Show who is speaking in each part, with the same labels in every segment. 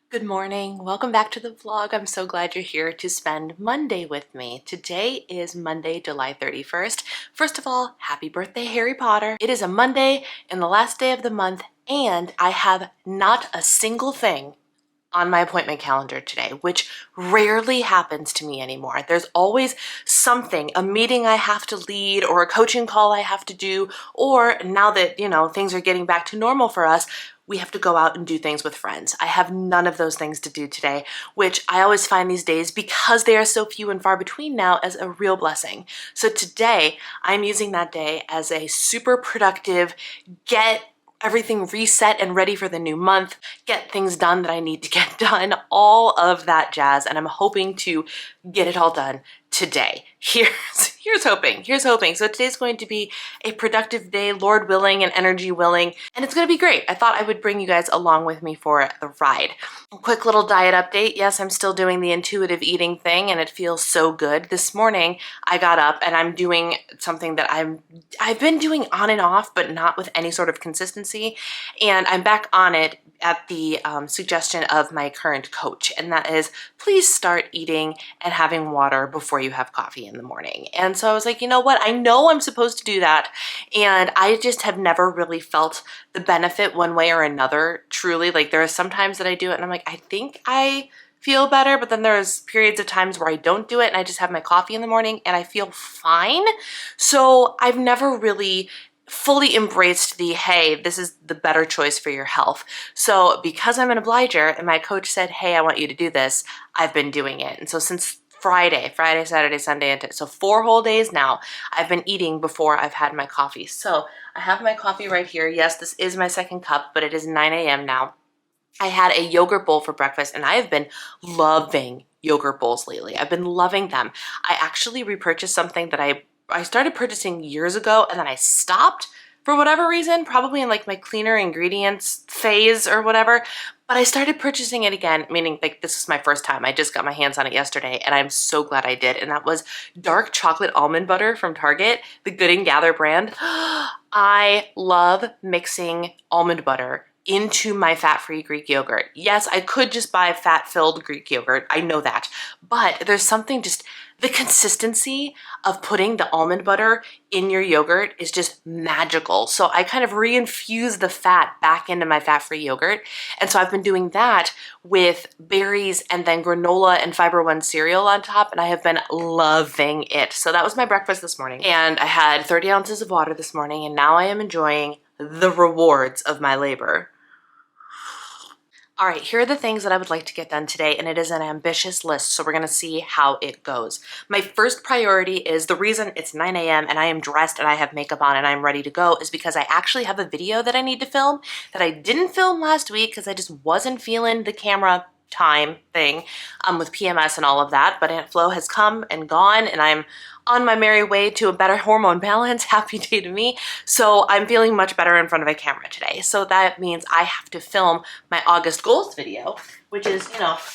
Speaker 1: Good morning. Welcome back to the vlog. I'm so glad you're here to spend Monday with me. Today is Monday, July 31st. First of all, happy birthday, Harry Potter. It is a Monday and the last day of the month, and I have not a single thing on my appointment calendar today, which rarely happens to me anymore. There's always something, a meeting I have to lead or a coaching call I have to do, or now that, things are getting back to normal for us, we have to go out and do things with friends. I have none of those things to do today, which I always find these days, because they are so few and far between now, as a real blessing. So today, I'm using that day as a super productive, get everything reset and ready for the new month, get things done that I need to get done, all of that jazz, and I'm hoping to get it all done today. Here's hoping. So today's going to be a productive day, Lord willing and energy willing, and it's going to be great. I thought I would bring you guys along with me for the ride. A quick little diet update. Yes, I'm still doing the intuitive eating thing, and it feels so good. This morning, I got up and I'm doing something that I've been doing on and off, but not with any sort of consistency, and I'm back on it at the suggestion of my current coach, and that is, please start eating and having water before you have coffee in the morning. And so I was like, you know what? I know I'm supposed to do that, and I just have never really felt the benefit one way or another, truly. Like, there are some times that I do it and I'm like, I think I feel better, but then there's periods of times where I don't do it and I just have my coffee in the morning and I feel fine. So I've never really fully embraced the, hey, this is the better choice for your health. So because I'm an obliger and my coach said, hey, I want you to do this, I've been doing it. And so since Friday, Saturday, Sunday, and so 4 whole days now, I've been eating before I've had my coffee. So I have my coffee right here. Yes, this is my second cup, but it is 9 a.m. now. I had a yogurt bowl for breakfast, and I have been loving yogurt bowls lately. I've been loving them. I actually repurchased something that I started purchasing years ago, and then I stopped for whatever reason, probably in like my cleaner ingredients phase or whatever, but I started purchasing it again, meaning like this is my first time. I just got my hands on it yesterday, and I'm so glad I did, and that was dark chocolate almond butter from Target, the Good and Gather brand. I love mixing almond butter into my fat-free Greek yogurt. Yes, I could just buy fat-filled Greek yogurt, I know that, but there's something just, the consistency of putting the almond butter in your yogurt is just magical. So I kind of reinfuse the fat back into my fat-free yogurt. And so I've been doing that with berries and then granola and Fiber One cereal on top, and I have been loving it. So that was my breakfast this morning. And I had 30 ounces of water this morning, and now I am enjoying the rewards of my labor. All right, here are the things that I would like to get done today, and it is an ambitious list, so we're gonna see how it goes. My first priority is, the reason it's 9 a.m. and I am dressed and I have makeup on and I'm ready to go is because I actually have a video that I need to film that I didn't film last week because I just wasn't feeling the camera time thing with PMS and all of that, but Aunt Flo has come and gone, and I'm on my merry way to a better hormone balance. Happy day to me. So I'm feeling much better in front of a camera today. So that means I have to film my August goals video, which is,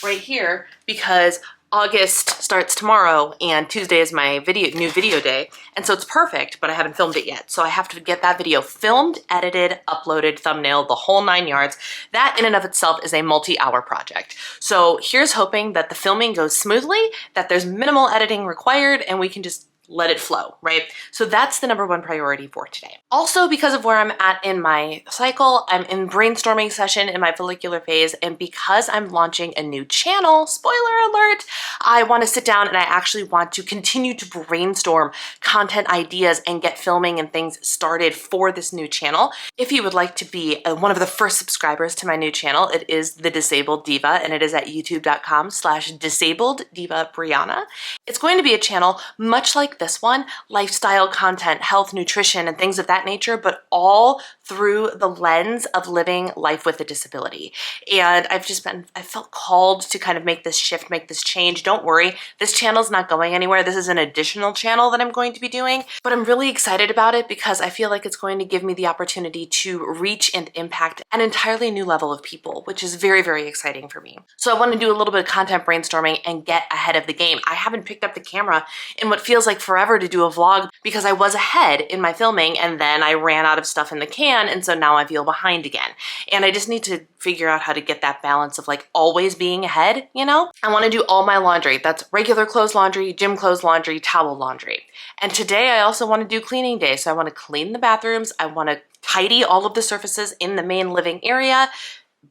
Speaker 1: right here, because August starts tomorrow and Tuesday is my new video day. And so it's perfect, but I haven't filmed it yet. So I have to get that video filmed, edited, uploaded, thumbnail, the whole 9 yards. That in and of itself is a multi-hour project. So here's hoping that the filming goes smoothly, that there's minimal editing required, and we can just let it flow, right? So that's the number one priority for today. Also, because of where I'm at in my cycle, I'm in brainstorming session in my follicular phase, and because I'm launching a new channel, spoiler alert, I want to sit down and I actually want to continue to brainstorm content ideas and get filming and things started for this new channel. If you would like to be one of the first subscribers to my new channel, it is The Disabled Diva, and it is at youtube.com/disabled diva Brianna. It's going to be a channel much like this one, lifestyle content, health, nutrition, and things of that nature, but all through the lens of living life with a disability. And I felt called to kind of make this shift, make this change. Don't worry, this channel's not going anywhere. This is an additional channel that I'm going to be doing, but I'm really excited about it because I feel like it's going to give me the opportunity to reach and impact an entirely new level of people, which is very, very exciting for me. So I want to do a little bit of content brainstorming and get ahead of the game. I haven't picked up the camera in what feels like forever to do a vlog because I was ahead in my filming and then I ran out of stuff in the can, and so now I feel behind again. And I just need to figure out how to get that balance of like always being ahead, you know? I want to do all my laundry. That's regular clothes laundry, gym clothes laundry, towel laundry. And today I also want to do cleaning day. So I want to clean the bathrooms. I want to tidy all of the surfaces in the main living area.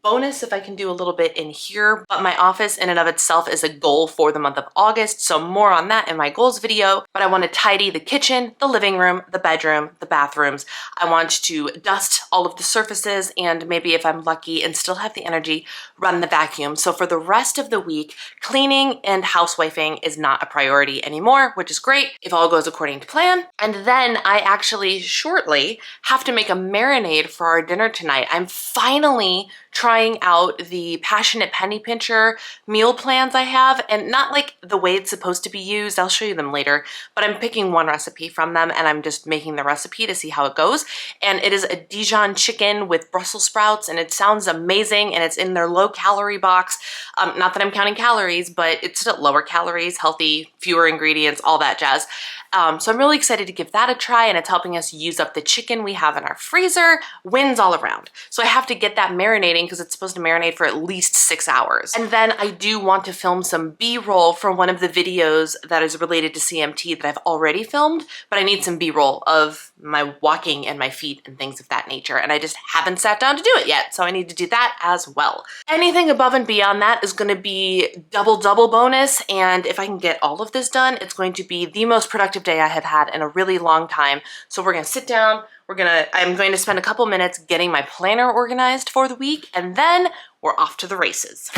Speaker 1: Bonus if I can do a little bit in here, but my office in and of itself is a goal for the month of August, so more on that in my goals video. But I want to tidy the kitchen, the living room, the bedroom, the bathrooms. I want to dust all of the surfaces, and maybe if I'm lucky and still have the energy, run the vacuum. So for the rest of the week, cleaning and housewifing is not a priority anymore, which is great if all goes according to plan. And then I actually shortly have to make a marinade for our dinner tonight. I'm finally trying out the Passionate Penny Pincher meal plans I have, and not like the way it's supposed to be used. I'll show you them later, but I'm picking one recipe from them and I'm just making the recipe to see how it goes. And it is a Dijon chicken with Brussels sprouts, and it sounds amazing, and it's in their low calorie box. Not that I'm counting calories, but it's still lower calories, healthy, fewer ingredients, all that jazz. So I'm really excited to give that a try, and it's helping us use up the chicken we have in our freezer. Wins all around. So I have to get that marinating because it's supposed to marinate for at least 6 hours. And then I do want to film some B-roll for one of the videos that is related to CMT that I've already filmed, but I need some B-roll of my walking and my feet and things of that nature, and I just haven't sat down to do it yet, so I need to do that as well. Anything above and beyond that is going to be double bonus, and if I can get all of this done, it's going to be the most productive day I have had in a really long time. So we're gonna sit down, I'm going to spend a couple minutes getting my planner organized for the week, and then we're off to the races.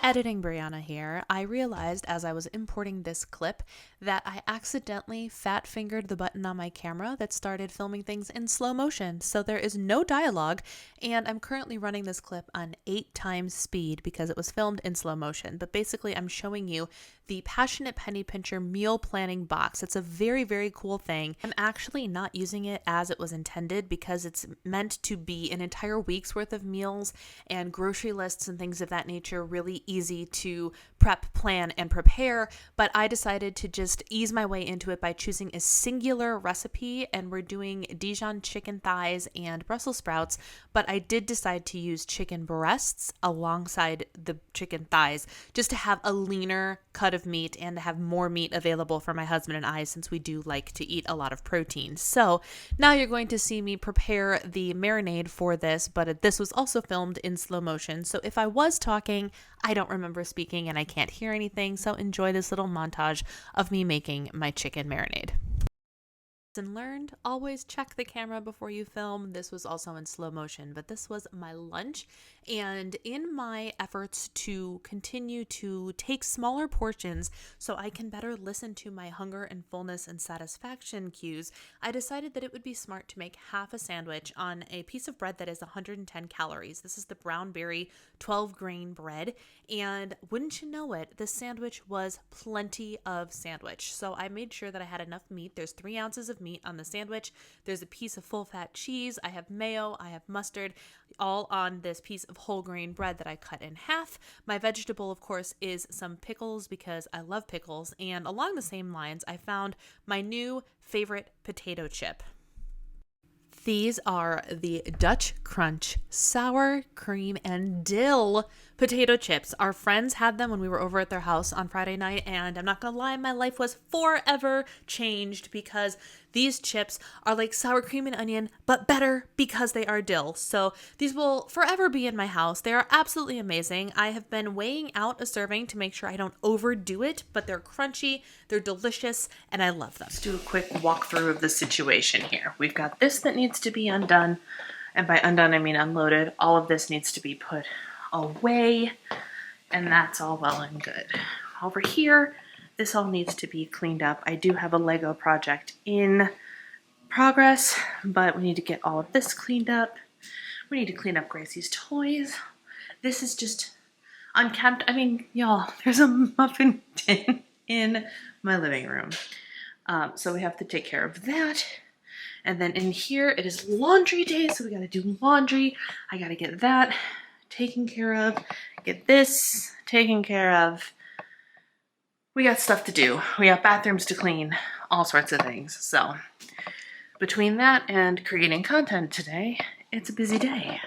Speaker 1: Editing Brianna here. I realized as I was importing this clip that I accidentally fat fingered the button on my camera that started filming things in slow motion. So there is no dialogue, and I'm currently running this clip on 8 times speed because it was filmed in slow motion. But basically I'm showing you the Passionate Penny Pincher meal planning box. It's a very, very cool thing. I'm actually not using it as it was intended because it's meant to be an entire week's worth of meals and grocery lists and things of that nature, really easy to prep, plan, and prepare. But I decided to just ease my way into it by choosing a singular recipe, and we're doing Dijon chicken thighs and Brussels sprouts, but I did decide to use chicken breasts alongside the chicken thighs just to have a leaner cut of meat and to have more meat available for my husband and I, since we do like to eat a lot of protein. So now you're going to see me prepare the marinade for this, but this was also filmed in slow motion. So if I was talking, I don't remember speaking and I can't hear anything. So enjoy this little montage of me making my chicken marinade. And learned, always check the camera before you film. This was also in slow motion, but this was my lunch. And in my efforts to continue to take smaller portions so I can better listen to my hunger and fullness and satisfaction cues, I decided that it would be smart to make half a sandwich on a piece of bread that is 110 calories. This is the Brown Berry 12 grain bread. And wouldn't you know it, this sandwich was plenty of sandwich. So I made sure that I had enough meat. There's 3 ounces of
Speaker 2: meat on the sandwich. There's a piece of full-fat cheese. I have mayo. I have mustard, all on this piece of whole grain bread that I cut in half. My vegetable, of course, is some pickles because I love pickles. And along the same lines, I found my new favorite potato chip. These are the Dutch Crunch sour cream and dill potato chips. Our friends had them when we were over at their house on Friday night, and I'm not gonna lie, my life was forever changed because these chips are like sour cream and onion, but better because they are dill. So these will forever be in my house. They are absolutely amazing. I have been weighing out a serving to make sure I don't overdo it, but they're crunchy, they're delicious, and I love them.
Speaker 1: Let's do a quick walkthrough of the situation here. We've got this that needs to be undone, and by undone I mean unloaded. All of this needs to be put away, and that's all well and good. Over here, this all needs to be cleaned up. I do have a Lego project in progress, but we need to get all of this cleaned up. We need to clean up Gracie's toys. This is just unkempt. I mean, y'all, there's a muffin tin in my living room. So we have to take care of that. And then in here, it is laundry day, so we gotta do laundry. I gotta get that taken care of, get this taken care of. We got stuff to do. We got bathrooms to clean, all sorts of things. So between that and creating content today, it's a busy day.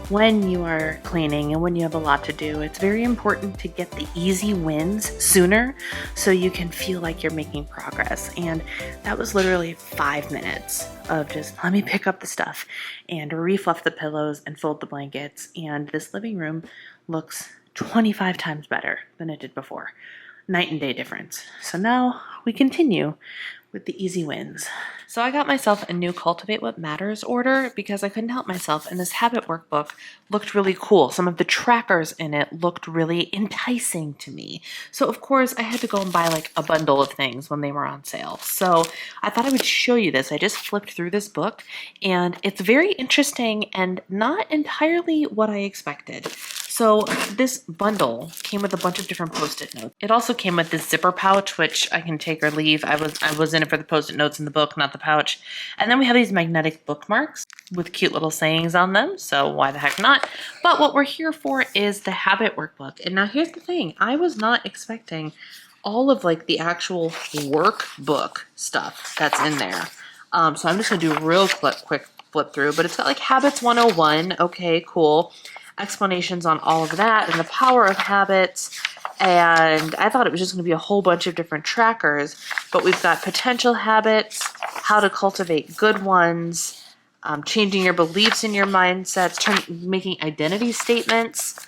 Speaker 1: When you are cleaning and when you have a lot to do, it's very important to get the easy wins sooner so you can feel like you're making progress. And that was literally 5 minutes of just let me pick up the stuff and refluff the pillows and fold the blankets. And this living room looks 25 times better than it did before. Night and day difference. So now we continue with the easy wins. So I got myself a new Cultivate What Matters order because I couldn't help myself, and this habit workbook looked really cool. Some of the trackers in it looked really enticing to me. So of course I had to go and buy like a bundle of things when they were on sale. So I thought I would show you this. I just flipped through this book and it's very interesting and not entirely what I expected. So this bundle came with a bunch of different Post-it notes. It also came with this zipper pouch, which I can take or leave. I was in it for the Post-it notes in the book, not the pouch. And then we have these magnetic bookmarks with cute little sayings on them, so why the heck not? But what we're here for is the habit workbook. And now here's the thing, I was not expecting all of like the actual workbook stuff that's in there. So I'm just gonna do a real quick flip through, but it's got like Habits 101, okay, cool. Explanations on all of that and the power of habits. And I thought it was just going to be a whole bunch of different trackers, but we've got potential habits, how to cultivate good ones, changing your beliefs and your mindsets, making identity statements,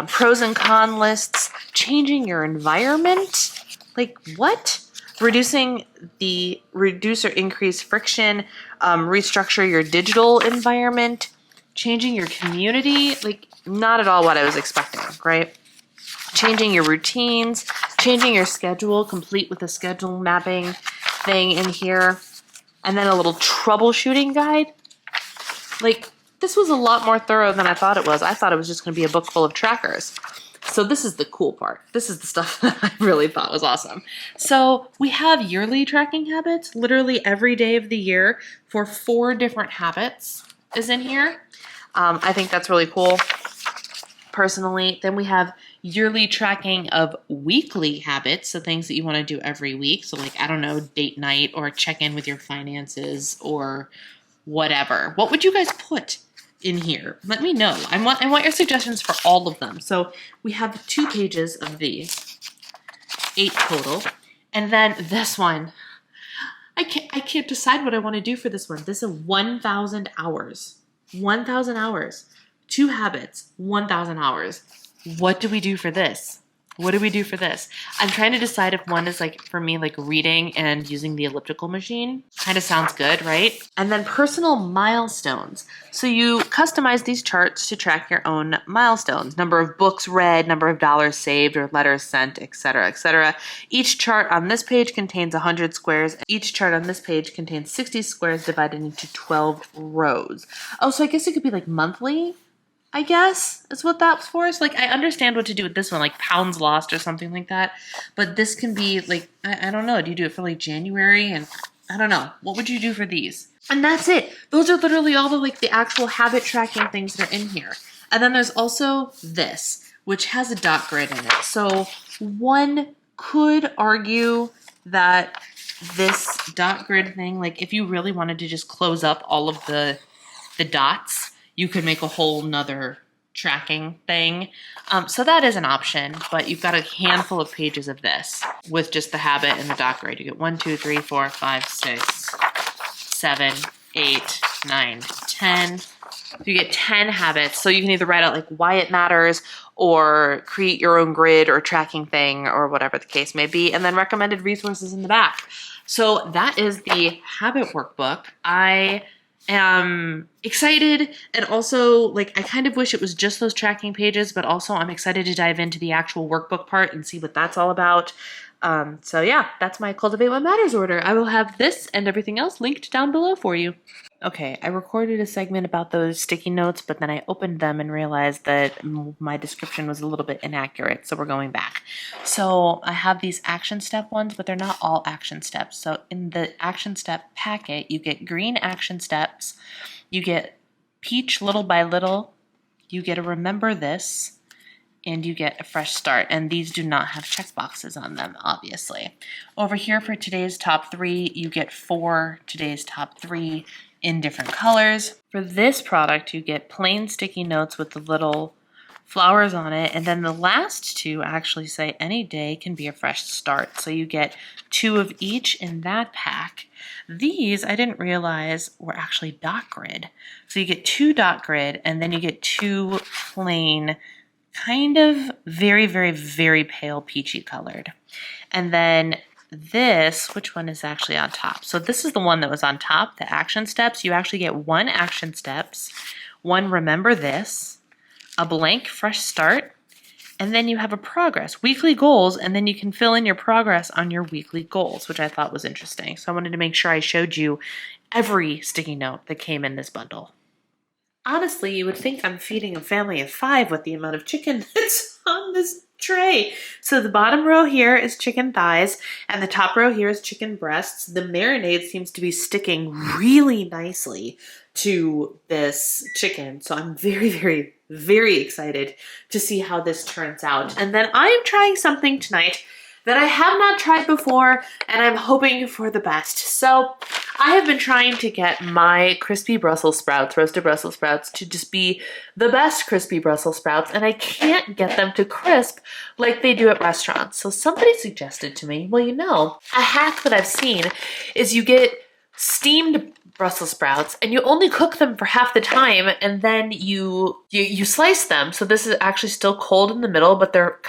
Speaker 1: pros and con lists, changing your environment. Like what? Reduce or increase friction, restructure your digital environment, changing your community, like not at all what I was expecting, right? Changing your routines, changing your schedule, complete with a schedule mapping thing in here, and then a little troubleshooting guide. Like, this was a lot more thorough than I thought it was. I thought it was just going to be a book full of trackers. So this is the cool part. This is the stuff that I really thought was awesome. So we have yearly tracking habits, literally every day of the year for 4 different habits is in here. I think that's really cool, personally. Then we have yearly tracking of weekly habits, so things that you want to do every week. So like, I don't know, date night or check in with your finances or whatever. What would you guys put in here? Let me know. I want your suggestions for all of them. So we have 2 pages of these, 8 total. And then this one, I can't decide what I want to do for this one. This is 1,000 hours. 1,000 hours. 2 habits, 1,000 hours. What do we do for this? What do we do for this? I'm trying to decide if one is like, for me, like reading and using the elliptical machine. Kind of sounds good, right? And then personal milestones. So you customize these charts to track your own milestones. Number of books read, number of dollars saved or letters sent, etc., etc. Each chart on this page contains 100 squares. Each chart on this page contains 60 squares divided into 12 rows. Oh, so I guess it could be like monthly, I guess is what that's for. So like, I understand what to do with this one, like pounds lost or something like that. But this can be like, I don't know. Do you do it for like January? And I don't know. What would you do for these? And that's it. Those are literally all the like the actual habit tracking things that are in here. And then there's also this, which has a dot grid in it. So one could argue that this dot grid thing, like if you really wanted to just close up all of the dots, you could make a whole nother tracking thing. So that is an option, but you've got a handful of pages of this with just the habit and the dot grid. You get 1, 2, 3, 4, 5, 6, 7, 8, 9, 10. You get 10 habits. So you can either write out like why it matters or create your own grid or tracking thing or whatever the case may be, and then recommended resources in the back. So that is the habit workbook. I am excited, and also like I kind of wish it was just those tracking pages, but also I'm excited to dive into the actual workbook part and see what that's all about. So yeah, that's my Cultivate What Matters order. I will have this and everything else linked down below for you. Okay, I recorded a segment about those sticky notes, but then I opened them and realized that my description was a little bit inaccurate, so we're going back. So I have these action step ones, but they're not all action steps. So in the action step packet, you get green action steps, you get peach little by little, you get a remember this, and you get a fresh start. And these do not have checkboxes on them, obviously. Over here for today's top 3, you get 4 today's top 3 in different colors. For this product, you get plain sticky notes with the little flowers on it, and then the last 2 actually say any day can be a fresh start. So you get 2 of each in that pack. These I didn't realize were actually dot grid. So you get 2 dot grid, and then you get 2 plain, kind of very, very, very pale peachy colored. And then this, which one is actually on top? So this is the one that was on top, the action steps. You actually get 1 action steps, 1 remember this, a blank fresh start, and then you have a progress, weekly goals, and then you can fill in your progress on your weekly goals, which I thought was interesting. So I wanted to make sure I showed you every sticky note that came in this bundle. Honestly, you would think I'm feeding a family of 5 with the amount of chicken that's on this tray. So the bottom row here is chicken thighs, and the top row here is chicken breasts. The marinade seems to be sticking really nicely to this chicken. So I'm very, very, very excited to see how this turns out. And then I am trying something tonight that I have not tried before, and I'm hoping for the best. So I have been trying to get my crispy Brussels sprouts, roasted Brussels sprouts, to just be the best crispy Brussels sprouts, and I can't get them to crisp like they do at restaurants. So somebody suggested to me, well, you know, a hack that I've seen is you get steamed Brussels sprouts and you only cook them for half the time, and then you slice them. So this is actually still cold in the middle, but they're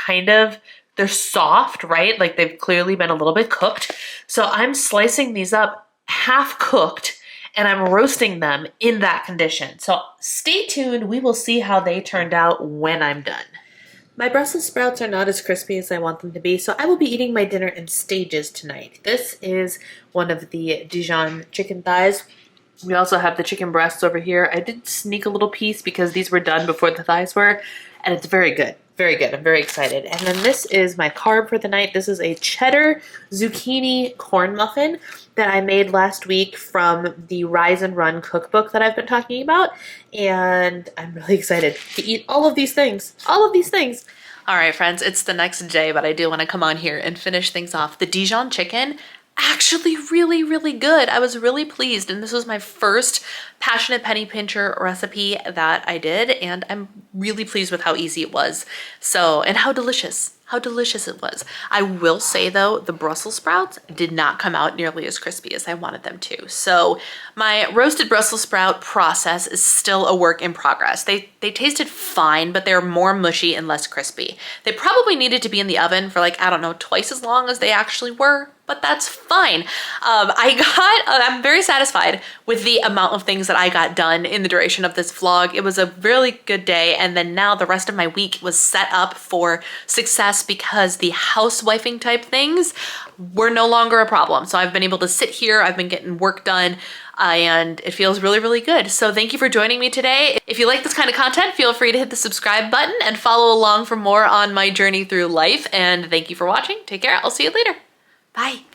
Speaker 1: soft, right? Like they've clearly been a little bit cooked. So I'm slicing these up half cooked and I'm roasting them in that condition. So stay tuned. We will see how they turned out when I'm done. My Brussels sprouts are not as crispy as I want them to be, so I will be eating my dinner in stages tonight. This is one of the Dijon chicken thighs. We also have the chicken breasts over here. I did sneak a little piece because these were done before the thighs were, and it's very good. Very good. I'm very excited. And then this is my carb for the night. This is a cheddar zucchini corn muffin that I made last week from the Rise and Run cookbook that I've been talking about. And I'm really excited to eat all of these things. All of these things. All right, friends, it's the next day, but I do want to come on here and finish things off. The Dijon chicken, actually really, really good. I was really pleased, and this was my first Passionate Penny Pincher recipe that I did, and I'm really pleased with how easy it was. So, and how delicious it was. I will say though, the Brussels sprouts did not come out nearly as crispy as I wanted them to. So my roasted Brussels sprout process is still a work in progress. They tasted fine, but they're more mushy and less crispy. They probably needed to be in the oven for like, I don't know, twice as long as they actually were, but that's fine. I'm very satisfied with the amount of things that I got done in the duration of this vlog. It was a really good day, and then now the rest of my week was set up for success because the housewifing type things were no longer a problem. So I've been able to sit here, I've been getting work done, and it feels really, really good. So thank you for joining me today. If you like this kind of content, feel free to hit the subscribe button and follow along for more on my journey through life. And thank you for watching. Take care. I'll see you later. Bye.